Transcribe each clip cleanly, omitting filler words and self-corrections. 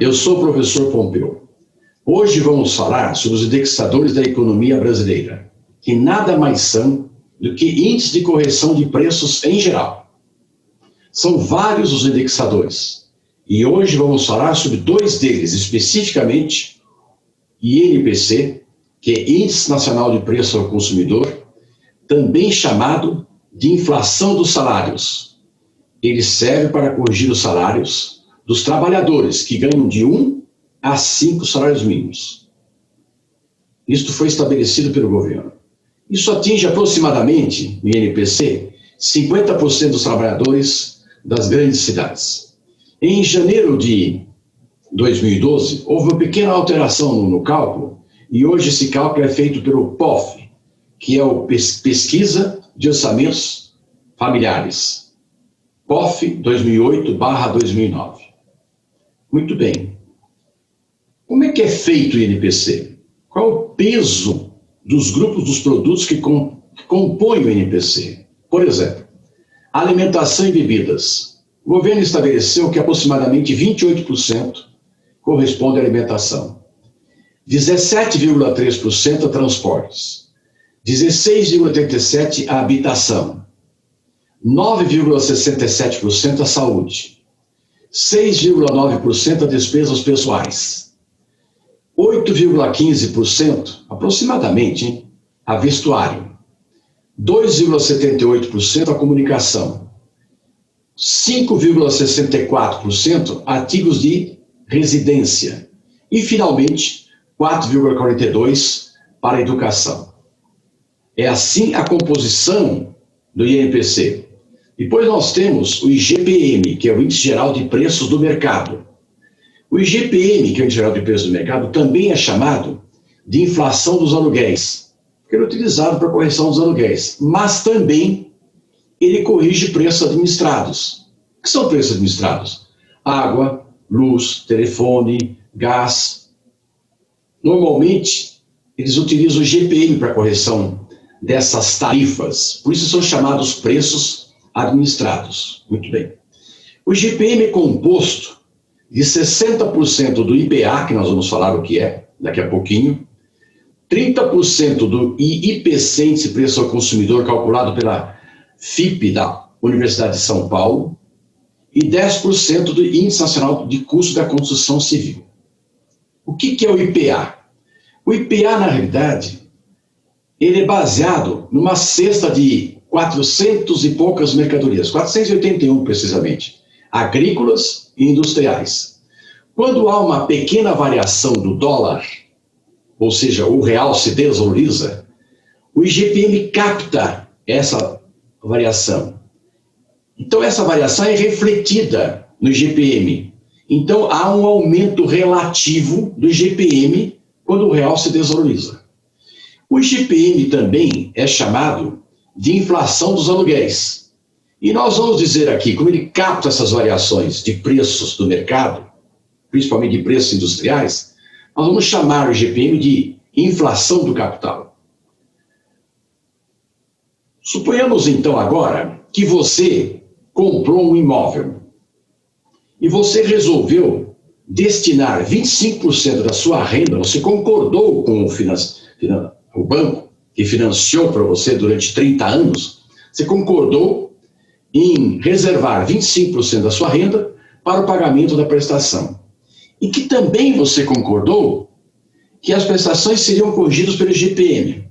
Eu sou o professor Pompeu. Hoje vamos falar sobre os indexadores da economia brasileira, que nada mais são do que índices de correção de preços em geral. São vários os indexadores, e hoje vamos falar sobre dois deles, especificamente INPC, que é Índice Nacional de Preço ao Consumidor, também chamado de inflação dos salários. Ele serve para corrigir os salários dos trabalhadores que ganham de 1 a 5 salários mínimos. Isto foi estabelecido pelo governo. Isso atinge aproximadamente, no INPC, 50% dos trabalhadores das grandes cidades. Em janeiro de 2012, houve uma pequena alteração no cálculo, e hoje esse cálculo é feito pelo POF, que é o Pesquisa de Orçamentos Familiares. POF 2008/2009. Muito bem. Como é que é feito o INPC? Qual é o peso dos grupos dos produtos que compõem o INPC? Por exemplo, alimentação e bebidas. O governo estabeleceu que aproximadamente 28% corresponde à alimentação, 17,3% a transportes, 16,87% a habitação, 9,67% a saúde, 6,9% a despesas pessoais, 8,15% aproximadamente a vestuário, 2,78% a comunicação, 5,64% a artigos de residência e, finalmente, 4,42% para a educação. É assim a composição do INPC. Depois nós temos o IGPM, que é o Índice Geral de Preços do Mercado. O IGPM, que é o Índice Geral de Preços do Mercado, também é chamado de inflação dos aluguéis, porque ele é utilizado para correção dos aluguéis, mas também ele corrige preços administrados. O que são preços administrados? Água, luz, telefone, gás. Normalmente, eles utilizam o IGPM para correção dessas tarifas, por isso são chamados preços administrados. Muito bem. O IGPM é composto de 60% do IPA, que nós vamos falar o que é daqui a pouquinho, 30% do IPC, Índice de Preço ao Consumidor, calculado pela FIPE da Universidade de São Paulo, e 10% do Índice Nacional de Custo da Construção Civil. O que é o IPA? O IPA, na realidade, ele é baseado numa cesta de 400 e poucas mercadorias, 481 precisamente, agrícolas e industriais. Quando há uma pequena variação do dólar, ou seja, o real se desvaloriza, o IGPM capta essa variação. Então, essa variação é refletida no IGPM. Então, há um aumento relativo do IGPM quando o real se desvaloriza. O IGPM também é chamado de inflação dos aluguéis. E nós vamos dizer aqui, como ele capta essas variações de preços do mercado, principalmente de preços industriais, nós vamos chamar o IGPM de inflação do capital. Suponhamos então agora que você comprou um imóvel e você resolveu destinar 25% da sua renda, você concordou com o banco que financiou para você durante 30 anos, você concordou em reservar 25% da sua renda para o pagamento da prestação. E que também você concordou que as prestações seriam corrigidas pelo IGPM.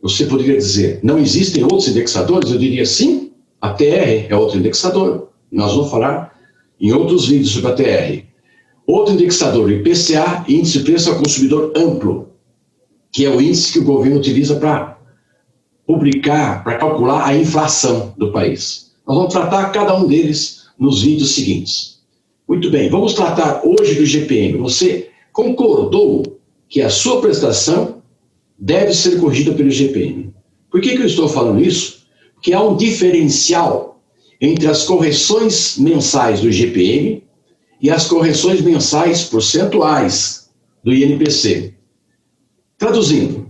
Você poderia dizer, não existem outros indexadores? Eu diria sim, a TR é outro indexador. Nós vamos falar em outros vídeos sobre a TR. Outro indexador, o IPCA, Índice de Preço ao Consumidor Amplo, que é o índice que o governo utiliza para publicar, para calcular a inflação do país. Nós vamos tratar cada um deles nos vídeos seguintes. Muito bem, vamos tratar hoje do IGPM. Você concordou que a sua prestação deve ser corrigida pelo IGPM. Por que eu estou falando isso? Porque há um diferencial entre as correções mensais do IGPM e as correções mensais percentuais do INPC. Traduzindo,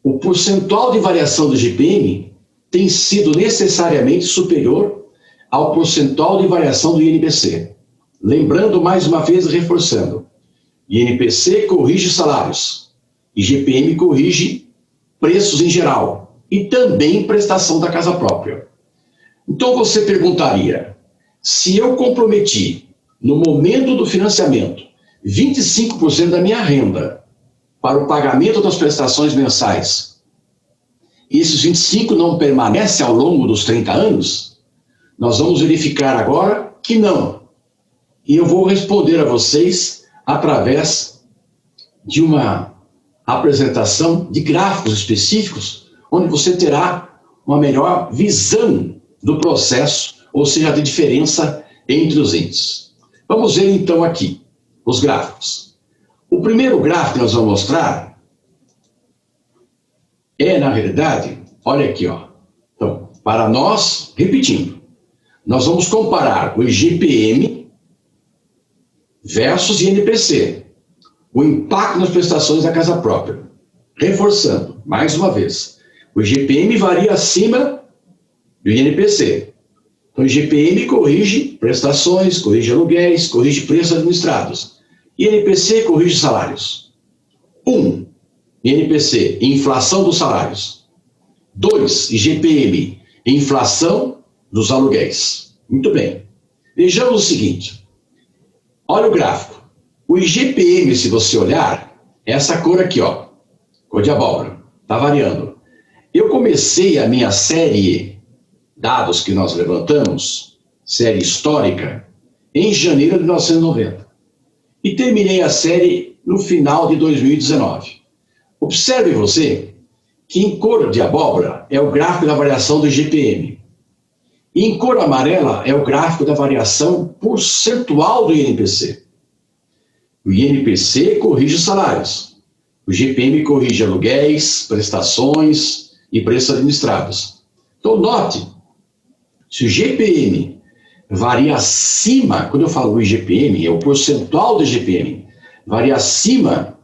o percentual de variação do IGPM tem sido necessariamente superior ao percentual de variação do INPC. Lembrando mais uma vez, reforçando, INPC corrige salários, IGPM corrige preços em geral e também prestação da casa própria. Então você perguntaria, se eu comprometi no momento do financiamento 25% da minha renda para o pagamento das prestações mensais, e esses 25% não permanecem ao longo dos 30 anos, nós vamos verificar agora que não. E eu vou responder a vocês através de uma apresentação de gráficos específicos, onde você terá uma melhor visão do processo, ou seja, de diferença entre os índices. Vamos ver então aqui os gráficos. O primeiro gráfico que nós vamos mostrar é, na realidade, olha aqui, ó. Então, para nós, repetindo, nós vamos comparar o IGPM versus INPC, o impacto nas prestações da casa própria. Reforçando, mais uma vez, o IGPM varia acima do INPC. Então, o IGPM corrige prestações, corrige aluguéis, corrige preços administrados. INPC corrige salários. 1. INPC, inflação dos salários. 2. IGPM, inflação dos aluguéis. Muito bem. Vejamos o seguinte. Olha o gráfico. O IGPM, se você olhar, é essa cor aqui, ó. Cor de abóbora. Está variando. Eu comecei a minha série dados que nós levantamos, série histórica, em janeiro de 1990. E terminei a série no final de 2019. Observe você que em cor de abóbora é o gráfico da variação do IGPM. E em cor amarela é o gráfico da variação percentual do INPC. O INPC corrige os salários. O IGPM corrige aluguéis, prestações e preços administrados. Então, note, se o IGPM varia acima, quando eu falo o IGPM, é o percentual do IGPM, varia acima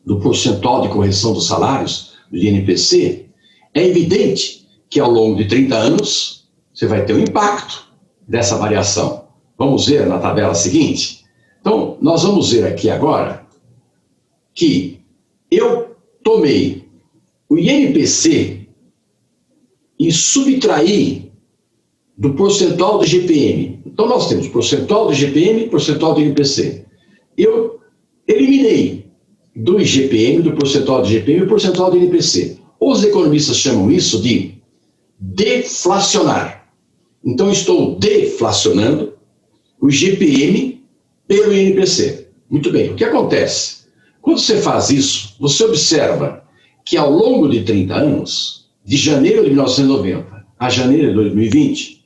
do percentual de correção dos salários, do INPC, é evidente que ao longo de 30 anos você vai ter um impacto dessa variação. Vamos ver na tabela seguinte? Então, nós vamos ver aqui agora que eu tomei o INPC e subtraí do percentual do IGPM. Então, nós temos percentual do IGPM e percentual do INPC. Eu eliminei do IGPM, do percentual do IGPM e o percentual do INPC. Os economistas chamam isso de deflacionar. Então, estou deflacionando o IGPM pelo INPC. Muito bem, o que acontece? Quando você faz isso, você observa que ao longo de 30 anos, de janeiro de 1990 a janeiro de 2020,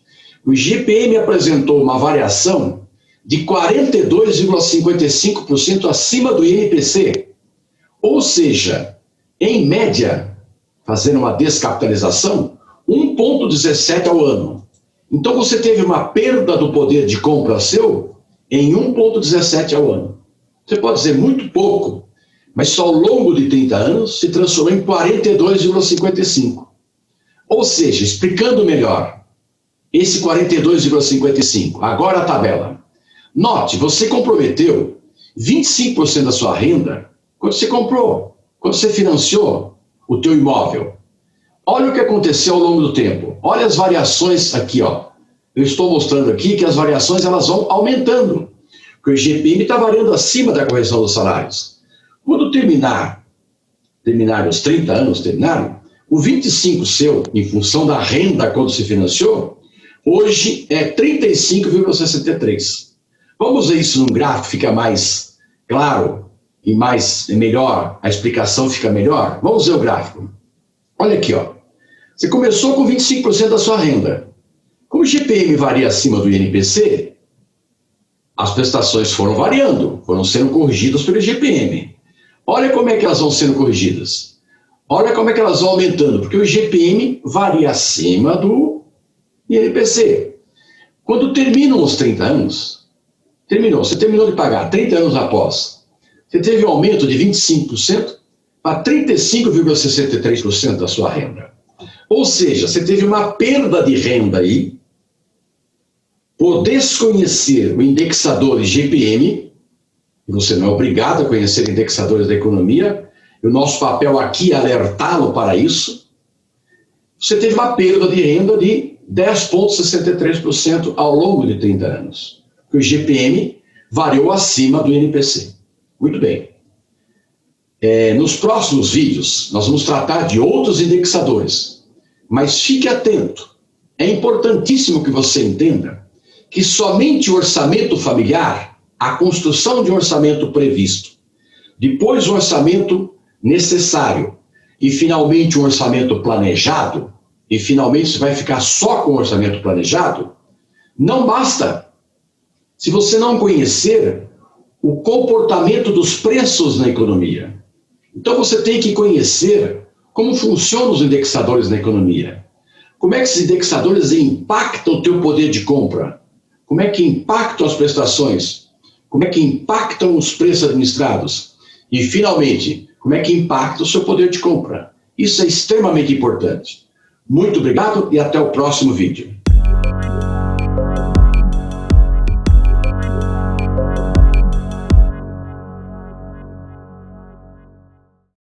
o IGPM apresentou uma variação de 42,55% acima do INPC. Ou seja, em média, fazendo uma descapitalização, 1,17 ao ano. Então você teve uma perda do poder de compra seu em 1,17 ao ano. Você pode dizer muito pouco, mas só ao longo de 30 anos se transformou em 42,55. Ou seja, explicando melhor, esse 42,55, agora a tabela. Note, você comprometeu 25% da sua renda quando você comprou, quando você financiou o teu imóvel. Olha o que aconteceu ao longo do tempo. Olha as variações aqui, ó. Eu estou mostrando aqui que as variações elas vão aumentando, porque o IGPM está variando acima da correção dos salários. Quando terminar os 30 anos, o 25 seu, em função da renda quando se financiou, hoje é 35,63. Vamos ver isso num gráfico, fica mais claro e melhor, a explicação fica melhor. Vamos ver o gráfico. Olha aqui, ó. Você começou com 25% da sua renda. Como o IGPM varia acima do INPC, as prestações foram variando, foram sendo corrigidas pelo IGPM. Olha como é que elas vão sendo corrigidas. Olha como é que elas vão aumentando, porque o IGPM varia acima do INPC. Quando terminam os 30 anos, você terminou de pagar 30 anos após, você teve um aumento de 25% para 35,63% da sua renda. Ou seja, você teve uma perda de renda aí por desconhecer o indexador IGPM, você não é obrigado a conhecer indexadores da economia, e o nosso papel aqui é alertá-lo para isso, você teve uma perda de renda de 10,63% ao longo de 30 anos. O IGPM variou acima do INPC. Muito bem. Nos próximos vídeos, nós vamos tratar de outros indexadores, mas fique atento. É importantíssimo que você entenda que somente o orçamento familiar, a construção de um orçamento previsto, depois o orçamento necessário e finalmente um orçamento planejado, e finalmente você vai ficar só com o orçamento planejado, não basta. Se você não conhecer o comportamento dos preços na economia. Então você tem que conhecer como funcionam os indexadores na economia. Como é que esses indexadores impactam o teu poder de compra? Como é que impactam as prestações? Como é que impactam os preços administrados? E, finalmente, como é que impacta o seu poder de compra? Isso é extremamente importante. Muito obrigado e até o próximo vídeo.